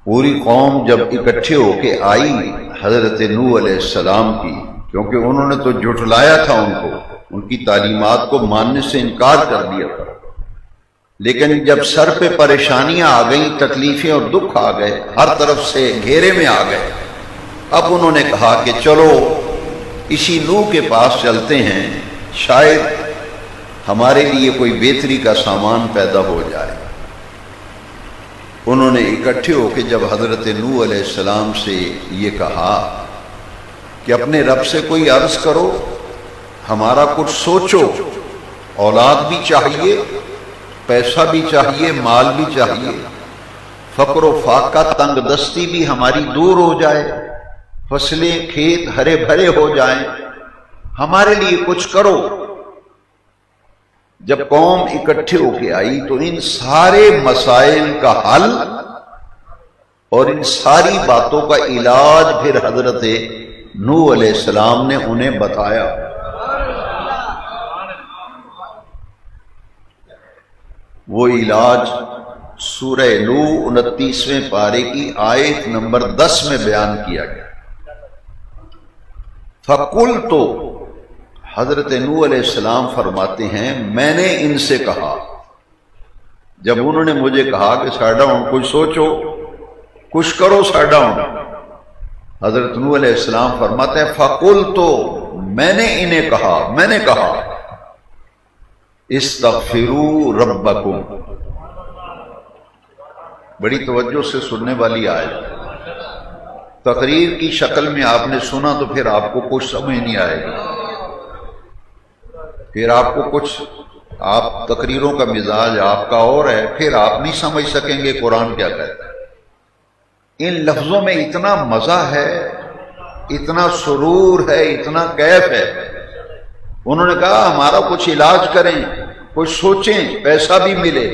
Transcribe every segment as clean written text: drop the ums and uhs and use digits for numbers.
پوری قوم جب اکٹھے ہو کے آئی حضرت نوح علیہ السلام کی، کیونکہ انہوں نے تو جھٹلایا تھا ان کو، ان کی تعلیمات کو ماننے سے انکار کر دیا تھا، لیکن جب سر پہ پریشانیاں آ گئیں، تکلیفیں اور دکھ آ گئے، ہر طرف سے گھیرے میں آ گئے، اب انہوں نے کہا کہ چلو اسی نوح کے پاس چلتے ہیں، شاید ہمارے لیے کوئی بہتری کا سامان پیدا ہو جائے۔ انہوں نے اکٹھے ہو کے جب حضرت نوح علیہ السلام سے یہ کہا کہ اپنے رب سے کوئی عرض کرو، ہمارا کچھ سوچو، اولاد بھی چاہیے، پیسہ بھی چاہیے، مال بھی چاہیے، فقر و فاقہ تنگ دستی بھی ہماری دور ہو جائے، فصلیں کھیت ہرے بھرے ہو جائیں، ہمارے لیے کچھ کرو۔ جب قوم اکٹھے ہو کے آئی تو ان سارے مسائل کا حل اور ان ساری باتوں کا علاج پھر حضرت نوح علیہ السلام نے انہیں بتایا۔ وہ علاج سورہ نوح 29ویں پارے کی آیت نمبر 10 میں بیان کیا گیا۔ فَقُلْتُ، حضرت نوح علیہ السلام فرماتے ہیں میں نے ان سے کہا، جب انہوں نے مجھے کہا کہ سیٹ ڈاؤن، کچھ سوچو، کچھ کرو، سیٹ ڈاؤن، حضرت نوح علیہ السلام فرماتے ہیں فَقُلْتُ، میں نے انہیں کہا، میں نے کہا استغفروا ربکم۔ بڑی توجہ سے سننے والی آیت، تقریر کی شکل میں آپ نے سنا تو پھر آپ کو کچھ سمجھ نہیں آئے گی، پھر آپ کو کچھ، آپ تقریروں کا مزاج آپ کا اور ہے، پھر آپ نہیں سمجھ سکیں گے قرآن کیا کہتا ہے۔ ان لفظوں میں اتنا مزہ ہے، اتنا سرور ہے، اتنا کیف ہے۔ انہوں نے کہا ہمارا کچھ علاج کریں، کچھ سوچیں، پیسہ بھی ملے،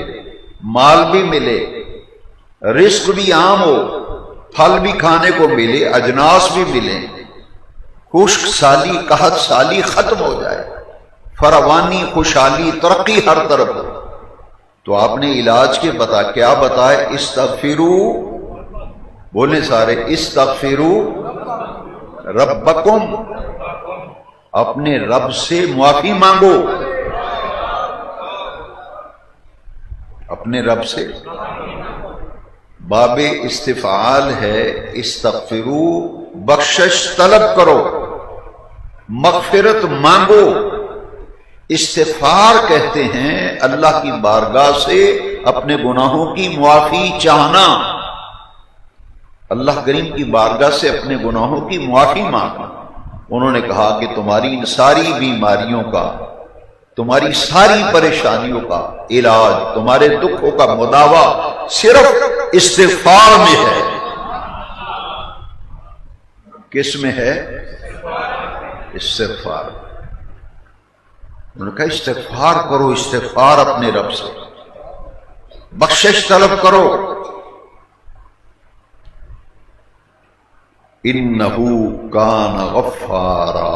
مال بھی ملے، رزق بھی عام ہو، پھل بھی کھانے کو ملے، اجناس بھی ملے، خشک سالی قحط سالی ختم ہو جائے، فراوانی خوشحالی ترقی ہر طرف ہو۔ تو آپ نے علاج کے کیا بتائے؟ استغفروا، بولیں سارے، استغفروا ربکم، اپنے رب سے معافی مانگو، اپنے رب سے۔ باب استفعال ہے، استغفروا، بخشش طلب کرو، مغفرت مانگو۔ استغفار کہتے ہیں اللہ کی بارگاہ سے اپنے گناہوں کی معافی چاہنا، اللہ کریم کی بارگاہ سے اپنے گناہوں کی معافی مانگنا۔ انہوں نے کہا کہ تمہاری ان ساری بیماریوں کا، تمہاری ساری پریشانیوں کا علاج، تمہارے دکھوں کا مداوا صرف استغفار میں ہے۔ کس میں ہے؟ استغفار۔ انہوں نے کہا استغفار کرو، استغفار اپنے رب سے، بخشش طلب کرو۔ انہو کان غفارا،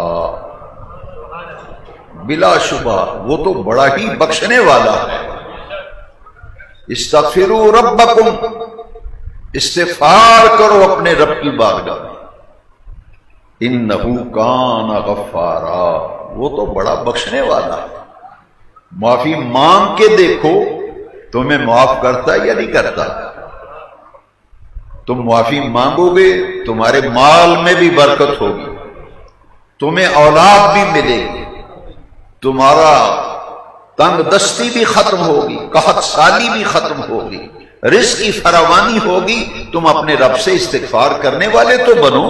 بلا شبہ وہ تو بڑا ہی بخشنے والا ہے۔ استغفروا ربکم، استغفار کرو اپنے رب کی بارگاہ میں۔ انہو کان غفارا، وہ تو بڑا بخشنے والا ہے۔ معافی مانگ کے دیکھو تمہیں معاف کرتا یا نہیں کرتا۔ تم معافی مانگو گے تمہارے مال میں بھی برکت ہوگی، تمہیں اولاد بھی ملے گی، تمہارا تنگ دستی بھی ختم ہوگی، قحط سالی بھی ختم ہوگی، رزق کی فراوانی ہوگی۔ تم اپنے رب سے استغفار کرنے والے تو بنو۔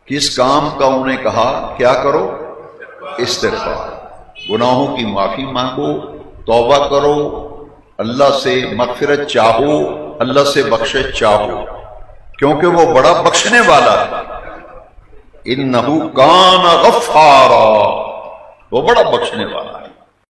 کس کام کا انہوں نے کہا؟ کیا کرو؟ استغفار، گناہوں کی معافی مانگو، توبہ کرو، اللہ سے مغفرت چاہو، اللہ سے بخشش چاہو، کیونکہ وہ بڑا بخشنے والا ہے۔ انہو کان غفارا، وہ بڑا بخشنے والا ہے۔